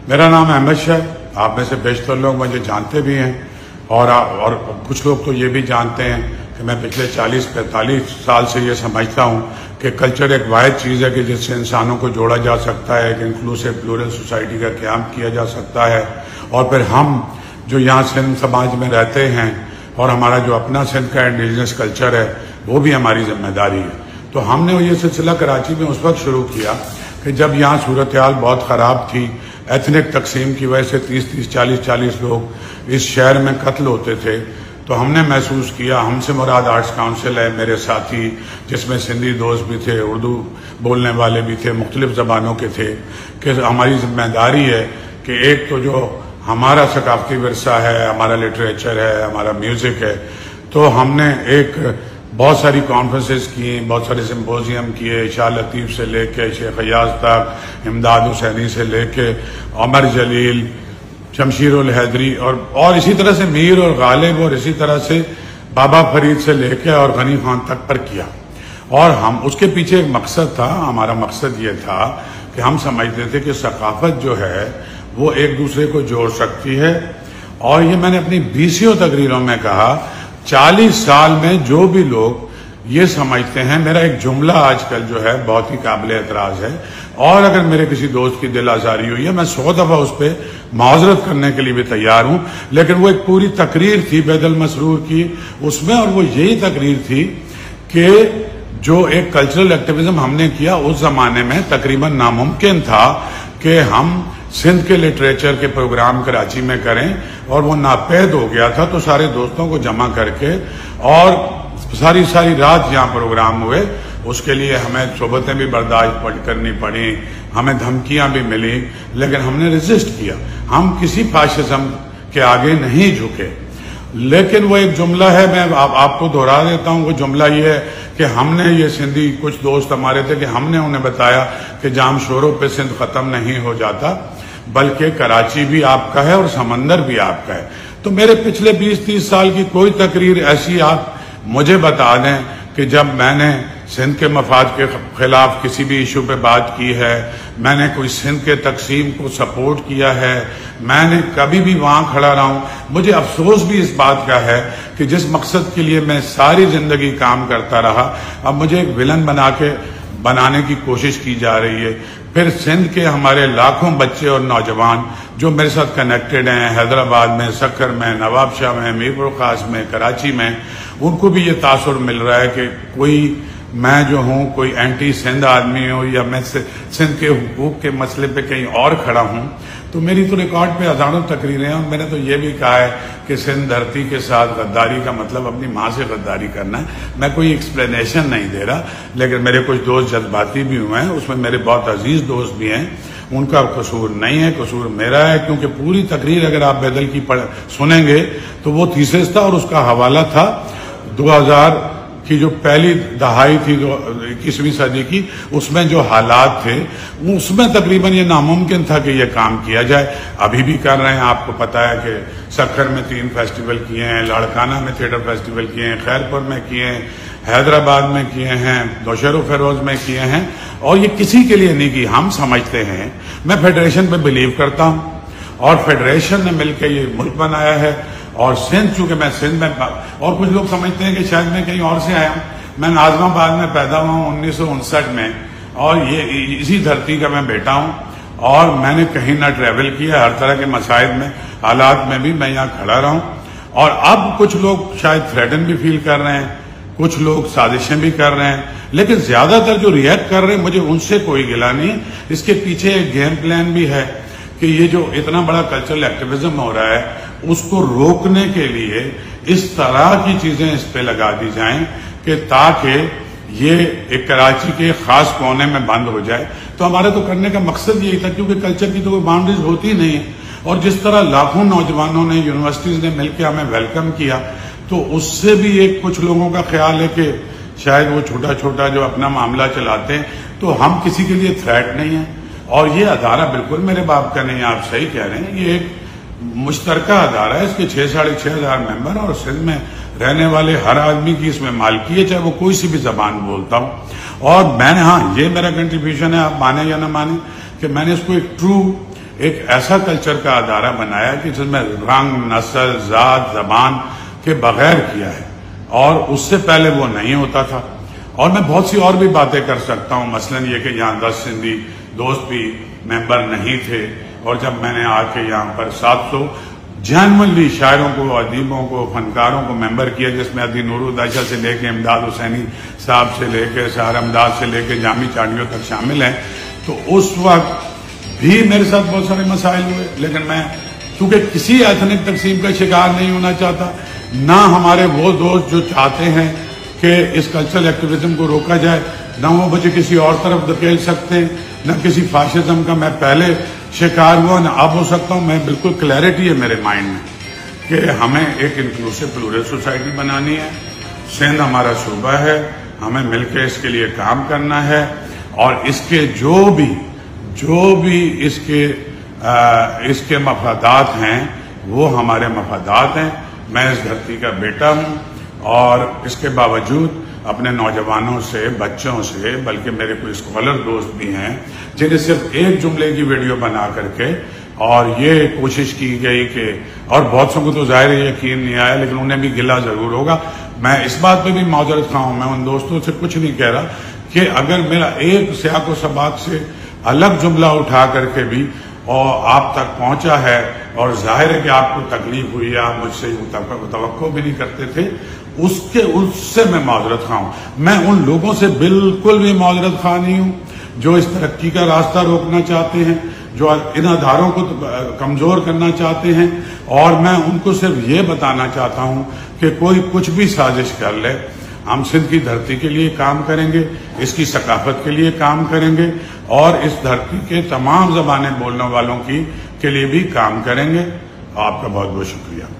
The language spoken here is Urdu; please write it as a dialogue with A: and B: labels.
A: میرا نام احمد شاہ ہے. آپ میں سے بیشتر لوگ مجھے جانتے بھی ہیں اور کچھ لوگ تو یہ بھی جانتے ہیں کہ میں پچھلے 40-45 سال سے یہ سمجھتا ہوں کہ کلچر ایک واحد چیز ہے کہ جس سے انسانوں کو جوڑا جا سکتا ہے, ایک انکلوسیو پلورل سوسائٹی کا قیام کیا جا سکتا ہے. اور پھر ہم جو یہاں سندھ سماج میں رہتے ہیں اور ہمارا جو اپنا سندھ کا انڈیجنس کلچر ہے وہ بھی ہماری ذمہ داری ہے. تو ہم نے یہ سلسلہ کراچی میں اس وقت شروع کیا کہ جب یہاں صورتحال بہت خراب تھی. ایتھنک تقسیم کی وجہ سے 30-40 لوگ اس شہر میں قتل ہوتے تھے. تو ہم نے محسوس کیا, ہم سے مراد آرٹس کاؤنسل ہے, میرے ساتھی جس میں سندھی دوست بھی تھے, اردو بولنے والے بھی تھے, مختلف زبانوں کے تھے, کہ ہماری ذمہ داری ہے کہ ایک تو جو ہمارا ثقافتی ورثہ ہے, ہمارا لٹریچر ہے, ہمارا میوزک ہے, تو ہم نے ایک بہت ساری کانفرنسز کی, بہت سارے سمپوزیم کیے, شاہ لطیف سے لے کے شیخ ایاز تک, امداد حسینی سے لے کے عمر جلیل, شمشیر الحیدری اور اسی طرح سے میر اور غالب اور اسی طرح سے بابا فرید سے لے کے اور غنی خان تک پر کیا. اور ہم اس کے پیچھے ایک مقصد تھا. ہمارا مقصد یہ تھا کہ ہم سمجھتے تھے کہ ثقافت جو ہے وہ ایک دوسرے کو جوڑ سکتی ہے. اور یہ میں نے اپنی 20 تقریروں میں کہا, 40 سال میں جو بھی لوگ یہ سمجھتے ہیں, میرا ایک جملہ آج کل جو ہے بہت ہی قابل اعتراض ہے, اور اگر میرے کسی دوست کی دل آزاری ہوئی ہے میں 100 دفعہ اس پہ معذرت کرنے کے لیے بھی تیار ہوں, لیکن وہ ایک پوری تقریر تھی بید المسرور کی اس میں, اور وہ یہی تقریر تھی کہ جو ایک کلچرل ایکٹیویزم ہم نے کیا اس زمانے میں تقریباً ناممکن تھا کہ ہم سندھ کے لٹریچر کے پروگرام کراچی میں کریں, اور وہ ناپید ہو گیا تھا. تو سارے دوستوں کو جمع کر کے اور ساری رات یہاں پروگرام ہوئے. اس کے لیے ہمیں صحبتیں بھی برداشت کرنی پڑیں, ہمیں دھمکیاں بھی ملی, لیکن ہم نے ریزسٹ کیا. ہم کسی فاشزم کے آگے نہیں جھکے. لیکن وہ ایک جملہ ہے, میں آپ کو دہرا دیتا ہوں. وہ جملہ یہ ہے کہ ہم نے یہ سندھی کچھ دوست ہمارے تھے کہ ہم نے انہیں بتایا کہ جام شوروں پہ سندھ ختم نہیں ہو جاتا, بلکہ کراچی بھی آپ کا ہے اور سمندر بھی آپ کا ہے. تو میرے پچھلے 20-30 سال کی کوئی تقریر ایسی آپ مجھے بتا دیں کہ جب میں نے سندھ کے مفاد کے خلاف کسی بھی ایشو پہ بات کی ہے, میں نے کوئی سندھ کے تقسیم کو سپورٹ کیا ہے, میں نے کبھی بھی وہاں کھڑا رہا ہوں. مجھے افسوس بھی اس بات کا ہے کہ جس مقصد کے لیے میں ساری زندگی کام کرتا رہا, اب مجھے ایک ولن بنانے کی کوشش کی جا رہی ہے. پھر سندھ کے ہمارے لاکھوں بچے اور نوجوان جو میرے ساتھ کنیکٹڈ ہیں, حیدرآباد میں, سکر میں, نواب شاہ میں, میرپور خاص میں, کراچی میں, ان کو بھی یہ تاثر مل رہا ہے کہ کوئی میں جو ہوں کوئی اینٹی سندھ آدمی ہوں یا میں سندھ کے حقوق کے مسئلے پہ کہیں اور کھڑا ہوں. تو میری تو ریکارڈ پہ ہزاروں تقریریں ہیں, اور میں نے تو یہ بھی کہا ہے کہ سندھ دھرتی کے ساتھ غداری کا مطلب اپنی ماں سے غداری کرنا ہے. میں کوئی ایکسپلینیشن نہیں دے رہا, لیکن میرے کچھ دوست جذباتی بھی ہوئے ہیں, اس میں میرے بہت عزیز دوست بھی ہیں, ان کا قصور نہیں ہے, قصور میرا ہے. کیونکہ پوری تقریر اگر آپ بیدل کی سنیں گے تو وہ تھیسس تھا, اور اس کا حوالہ تھا 2000 کی جو پہلی دہائی تھی 21ویں صدی کی, اس میں جو حالات تھے اس میں تقریباً یہ ناممکن تھا کہ یہ کام کیا جائے. ابھی بھی کر رہے ہیں. آپ کو پتا ہے کہ سکر میں 3 فیسٹیول کیے ہیں, لاڑکانہ میں تھیٹر فیسٹیول کیے ہیں, خیرپور میں کیے ہیں, حیدرآباد میں کیے ہیں, نوشہر و فیروز میں کیے ہیں, اور یہ کسی کے لیے نہیں کی. ہم سمجھتے ہیں, میں فیڈریشن پہ بلیو کرتا ہوں, اور فیڈریشن نے مل کے یہ ملک بنایا ہے. اور سندھ, چونکہ میں سندھ میں, اور کچھ لوگ سمجھتے ہیں کہ شاید میں کہیں اور سے آیا ہوں. میں ناظم آباد میں پیدا ہوا ہوں 1959 میں, اور یہ اسی دھرتی کا میں بیٹا ہوں, اور میں نے کہیں نہ ٹریول کیا. ہر طرح کے مسائل میں, حالات میں بھی میں یہاں کھڑا رہا ہوں. اور اب کچھ لوگ شاید تھریٹن بھی فیل کر رہے ہیں, کچھ لوگ سازشیں بھی کر رہے ہیں, لیکن زیادہ تر جو ریئیکٹ کر رہے ہیں مجھے ان سے کوئی گلہ نہیں. اس کے پیچھے ایک گیم پلان بھی ہے کہ یہ جو اتنا بڑا کلچرل ایکٹیویزم ہو رہا ہے اس کو روکنے کے لیے اس طرح کی چیزیں اس پہ لگا دی جائیں کہ تاکہ یہ ایک کراچی کے خاص کونے میں بند ہو جائے. تو ہمارے تو کرنے کا مقصد یہی تھا, کیونکہ کلچر کی تو کوئی باؤنڈریز ہوتی نہیں ہے. اور جس طرح لاکھوں نوجوانوں نے, یونیورسٹیز نے مل کے ہمیں ویلکم کیا, تو اس سے بھی ایک کچھ لوگوں کا خیال ہے کہ شاید وہ چھوٹا چھوٹا جو اپنا معاملہ چلاتے ہیں, تو ہم کسی کے لیے تھریٹ نہیں ہیں. اور یہ ادارہ بالکل میرے باپ کا نہیں ہے, آپ صحیح کہہ رہے ہیں. یہ ایک مشترکہ ادارہ ہے, اس کے 6,500 ممبر, اور سندھ میں رہنے والے ہر آدمی کی اس میں مالکی ہے, چاہے وہ کوئی سی بھی زبان بولتا ہوں. اور میں نے, ہاں یہ میرا کنٹریبیوشن ہے, آپ مانیں یا نہ مانیں, کہ میں نے اس کو ایک ٹرو ایک ایسا کلچر کا ادارہ بنایا کہ جس میں رنگ، نسل، ذات، زبان کے بغیر کیا ہے، اور اس سے پہلے وہ نہیں ہوتا تھا۔ اور میں بہت سی اور بھی باتیں کر سکتا ہوں، مثلاً یہ کہ یہاں 10 سندھی دوست بھی ممبر نہیں تھے، اور جب میں نے آ کے یہاں پر 700 جینوئنلی شاعروں کو، ادیبوں کو، فنکاروں کو ممبر کیا، جس میں ادی نور الداشہ سے لے کے امداد حسینی صاحب سے لے کے سہر امداد سے لے کے جامی چاڑیوں تک شامل ہیں، تو اس وقت بھی میرے ساتھ بہت سارے مسائل ہوئے، لیکن میں چونکہ کسی ایتھنک تقسیم کا شکار نہیں ہونا چاہتا، نہ ہمارے وہ دوست جو چاہتے ہیں کہ اس کلچرل ایکٹیویزم کو روکا جائے، نہ وہ مجھے کسی اور طرف دھکیل سکتے ہیں، نہ کسی فاشزم کا میں پہلے شکار ہوا نہ اب ہو سکتا ہوں۔ میں بالکل کلیئرٹی ہے میرے مائنڈ میں کہ ہمیں ایک انکلوسو پلورل سوسائٹی بنانی ہے، سندھ ہمارا صوبہ ہے، ہمیں مل کے اس کے لیے کام کرنا ہے، اور اس کے جو بھی اس کے مفادات ہیں وہ ہمارے مفادات ہیں۔ میں اس دھرتی کا بیٹا ہوں، اور اس کے باوجود اپنے نوجوانوں سے، بچوں سے، بلکہ میرے کوئی اسکالر دوست بھی ہیں جنہیں صرف ایک جملے کی ویڈیو بنا کر کے، اور یہ کوشش کی گئی کہ، اور بہت سو کو تو ظاہر یقین نہیں آیا، لیکن انہیں بھی گلہ ضرور ہوگا۔ میں اس بات پہ بھی معذرت خواہ ہوں، میں ان دوستوں سے کچھ نہیں کہہ رہا کہ اگر میرا ایک سیاق و سباق سے الگ جملہ اٹھا کر کے بھی اور آپ تک پہنچا ہے، اور ظاہر ہے کہ آپ کو تکلیف ہوئی، آپ مجھ سے توقع بھی نہیں کرتے تھے، اس سے میں معذرت خواہ ہوں۔ میں ان لوگوں سے بالکل بھی معذرت خواہ نہیں ہوں جو اس ترقی کا راستہ روکنا چاہتے ہیں، جو ان اداروں کو کمزور کرنا چاہتے ہیں، اور میں ان کو صرف یہ بتانا چاہتا ہوں کہ کوئی کچھ بھی سازش کر لے، ہم سندھ کی دھرتی کے لیے کام کریں گے، اس کی ثقافت کے لیے کام کریں گے، اور اس دھرتی کے تمام زبانیں بولنے والوں کے لیے بھی کام کریں گے۔ آپ کا بہت بہت شکریہ۔